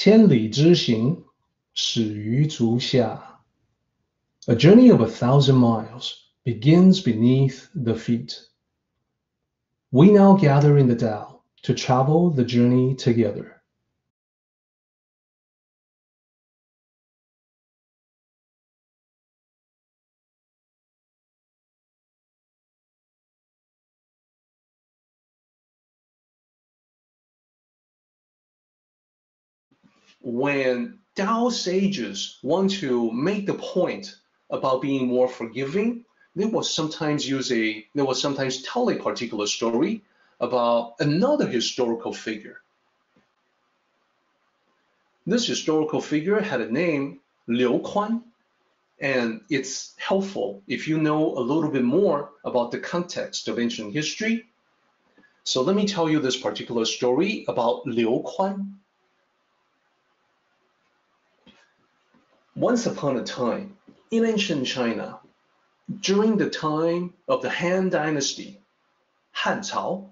千里之行，始于足下. A journey of 1,000 miles begins beneath the feet. We now gather in the Tao to travel the journey together. When Tao sages want to make the point about being more forgiving, they will sometimes tell a particular story about another historical figure. This historical figure had a name, Liu Kuan, and it's helpful if you know a little bit more about the context of ancient history. So let me tell you this particular story about Liu Kuan. Once upon a time, in ancient China, during the time of the Han Dynasty, Han Cao,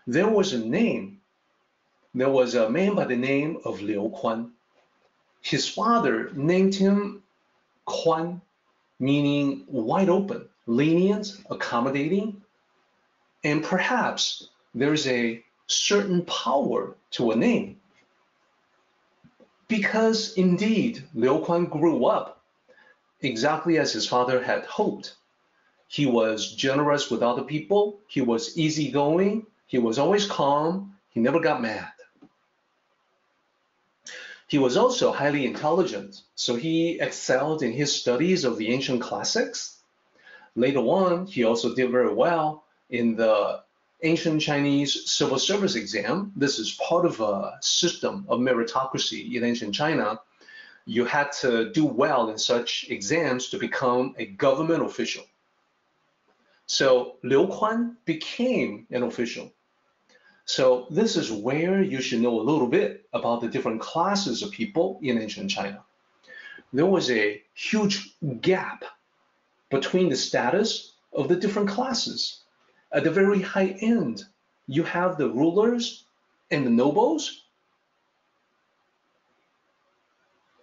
there was a man by the name of Liu Kuan. His father named him Kuan, meaning wide open, lenient, accommodating, and perhaps there's a certain power to a name. Because indeed, Liu Kuan grew up exactly as his father had hoped. He was generous with other people, he was easygoing, he was always calm, he never got mad. He was also highly intelligent, so he excelled in his studies of the ancient classics. Later on, he also did very well in the ancient Chinese civil service exam. This is part of a system of meritocracy in ancient China. You had to do well in such exams to become a government official. So Liu Kuan became an official. So this is where you should know a little bit about the different classes of people in ancient China. There was a huge gap between the status of the different classes. At the very high end, you have the rulers and the nobles.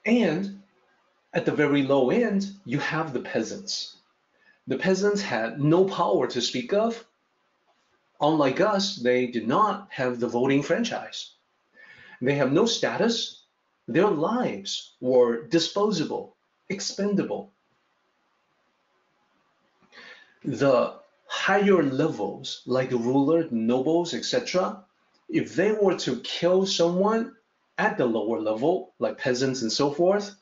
And at the very low end, you have the peasants. The peasants had no power to speak of. Unlike us, they did not have the voting franchise. They have no status. Their lives were disposable, expendable. The higher levels, like the ruler, the nobles, etc., if they were to kill someone at the lower level, like peasants and so forth,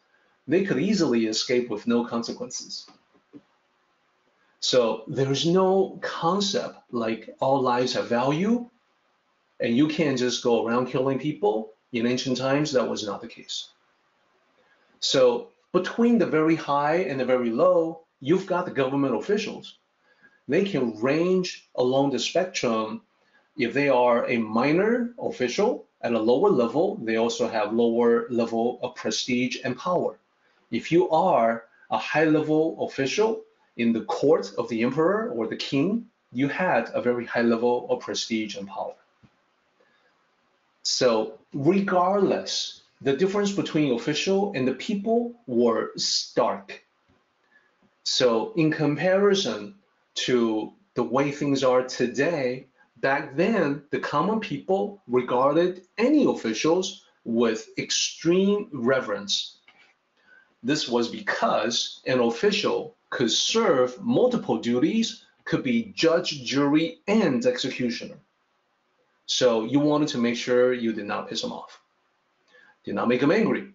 they could easily escape with no consequences. So there's no concept like all lives have value, and you can't just go around killing people. In ancient times, that was not the case. So between the very high and the very low, you've got the government officials. They can range along the spectrum. If they are a minor official at a lower level, they also have lower level of prestige and power. If you are a high level official in the court of the emperor or the king, you had a very high level of prestige and power. So regardless, the difference between official and the people were stark. So in comparison to the way things are today, back then, the common people regarded any officials with extreme reverence. This was because an official could serve multiple duties, could be judge, jury, and executioner. So you wanted to make sure you did not piss them off, did not make them angry.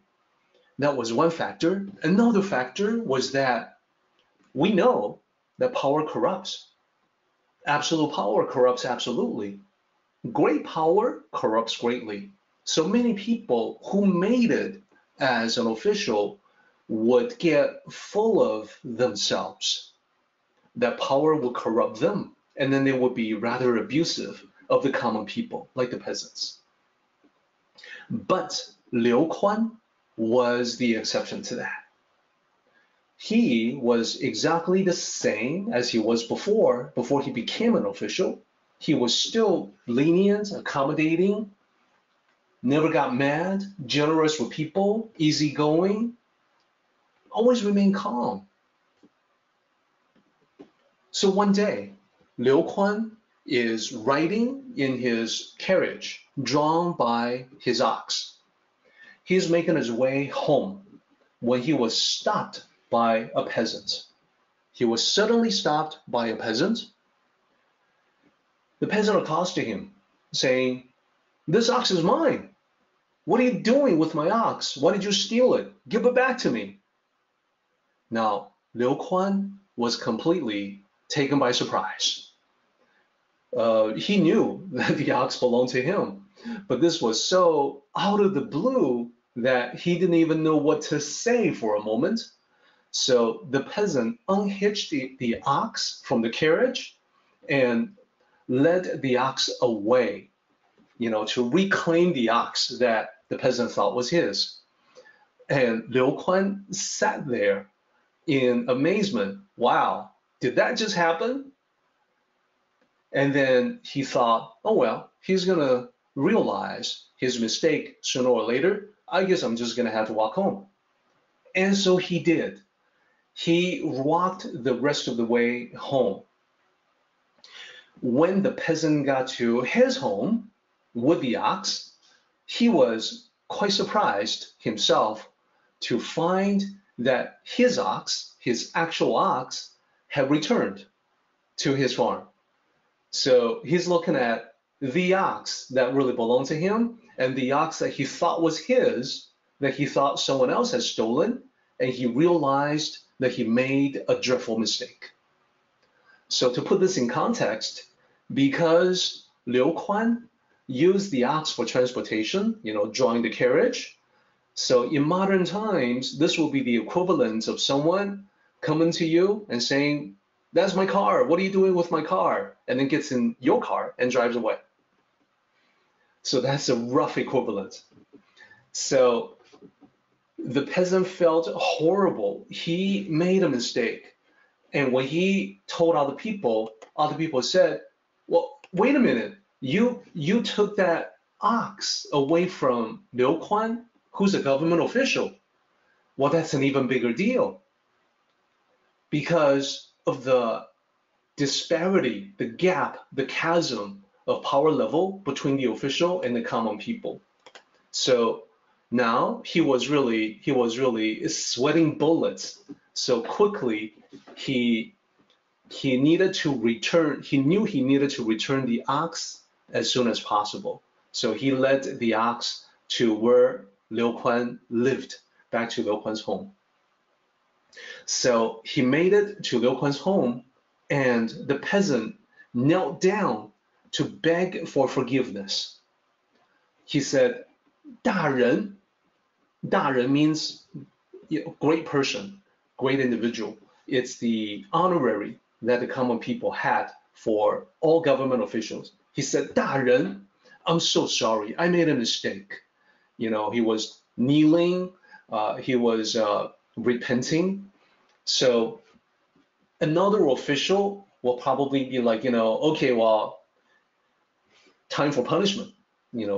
That was one factor. Another factor was that we know that power corrupts. Absolute power corrupts absolutely. Great power corrupts greatly. So many people who made it as an official would get full of themselves. That power would corrupt them, and then they would be rather abusive of the common people, like the peasants. But Liu Kuan was the exception to that. He was exactly the same as he was before he became an official. He was still lenient, accommodating, never got mad, generous with people, easygoing, always remained calm. So one day, Liu Kuan is riding in his carriage, drawn by his ox. He's making his way home when he was stopped by a peasant. He was suddenly stopped by a peasant. The peasant accosted him, saying, "This ox is mine. What are you doing with my ox? Why did you steal it? Give it back to me." Now, Liu Kuan was completely taken by surprise. He knew that the ox belonged to him, but this was so out of the blue that he didn't even know what to say for a moment. So the peasant unhitched the ox from the carriage and led the ox away, to reclaim the ox that the peasant thought was his. And Liu Kuan sat there in amazement. Wow, did that just happen? And then he thought, oh well, he's gonna realize his mistake sooner or later. I guess I'm just gonna have to walk home. And so he did. He walked the rest of the way home. When the peasant got to his home with the ox, he was quite surprised himself to find that his ox, his actual ox, had returned to his farm. So he's looking at the ox that really belonged to him and the ox that he thought was his, that he thought someone else had stolen, and he realized that he made a dreadful mistake. So to put this in context, because Liu Kuan used the ox for transportation, drawing the carriage, so in modern times, this will be the equivalent of someone coming to you and saying, "That's my car. What are you doing with my car?" And then gets in your car and drives away. So that's a rough equivalent. So the peasant felt horrible. He made a mistake. And when he told other people said, "Well, wait a minute. You took that ox away from Liu Kuan, who's a government official." Well, that's an even bigger deal because of the disparity, the gap, the chasm of power level between the official and the common people. So now he was really sweating bullets. So quickly he needed to return. He knew he needed to return the ox as soon as possible. So he led the ox to where Liu Kuan lived, back to Liu Kuan's home. So he made it to Liu Kuan's home, and the peasant knelt down to beg for forgiveness. He said, "Da ren." Da ren means great person, great individual. It's the honorary that the common people had for all government officials. He said, "Da ren, I'm so sorry. I made a mistake." He was kneeling, he was repenting. So another official will probably be like, okay, well, time for punishment,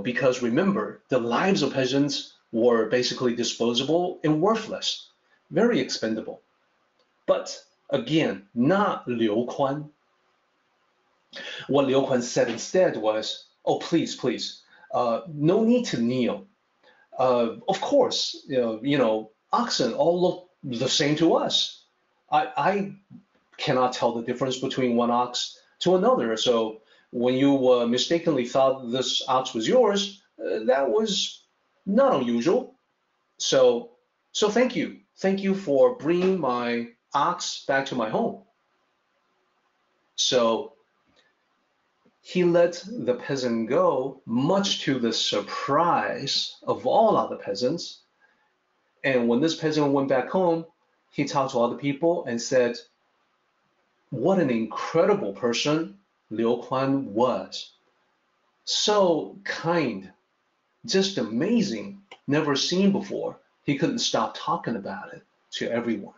because remember, the lives of peasants were basically disposable and worthless, very expendable. But again, not Liu Kuan. What Liu Kuan said instead was, "Oh, please, please, no need to kneel. Of course, oxen all look the same to us. I cannot tell the difference between one ox to another. So when you mistakenly thought this ox was yours, that was not unusual. So thank you. Thank you for bringing my ox back to my home." So he let the peasant go, much to the surprise of all other peasants. And when this peasant went back home, he talked to other people and said, what an incredible person Liu Kuan was. So kind, just amazing, never seen before. He couldn't stop talking about it to everyone.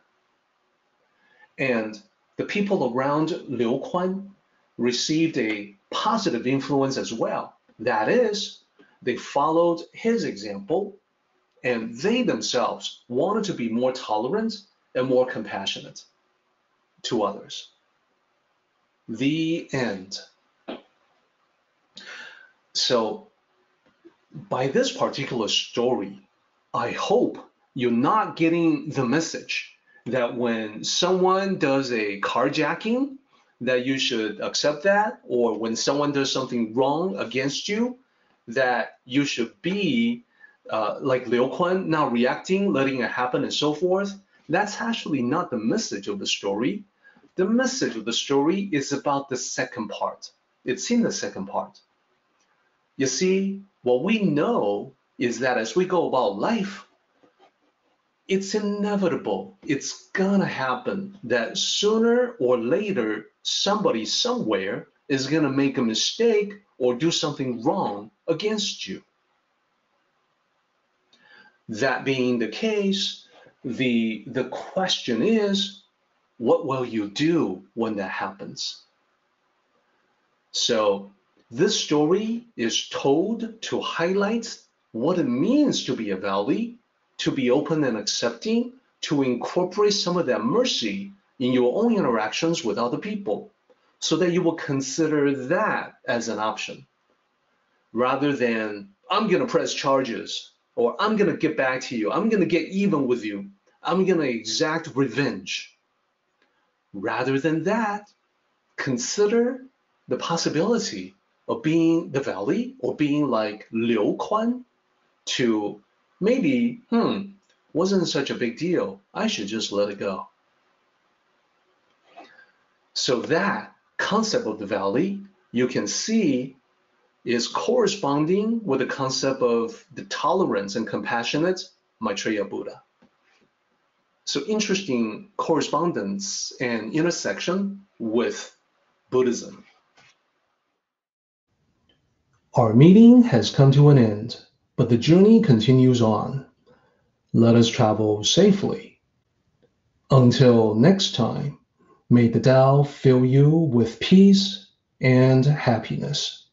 And the people around Liu Kuan received a positive influence as well. That is, They followed his example, and they themselves wanted to be more tolerant and more compassionate to others. The end. So by this particular story, I hope you're not getting the message that when someone does a carjacking, that you should accept that, or when someone does something wrong against you, that you should be like Liu Kuan, not reacting, letting it happen, and so forth. That's actually not the message of the story. The message of the story is about the second part. It's in the second part. You see, what we know is that as we go about life, it's inevitable. It's gonna happen that sooner or later, somebody somewhere is gonna make a mistake or do something wrong against you. That being the case, the question is, what will you do when that happens? So this story is told to highlight what it means to be a valley, to be open and accepting, to incorporate some of that mercy in your own interactions with other people, so that you will consider that as an option, rather than, I'm gonna press charges, or I'm gonna get back to you, I'm gonna get even with you, I'm gonna exact revenge. Rather than that, consider the possibility of being the valley, or being like Liu Kuan, to maybe, wasn't such a big deal, I should just let it go. So that concept of the valley, you can see, is corresponding with the concept of the tolerance and compassionate Maitreya Buddha. So interesting correspondence and intersection with Buddhism. Our meeting has come to an end, but the journey continues on. Let us travel safely. Until next time, may the Tao fill you with peace and happiness.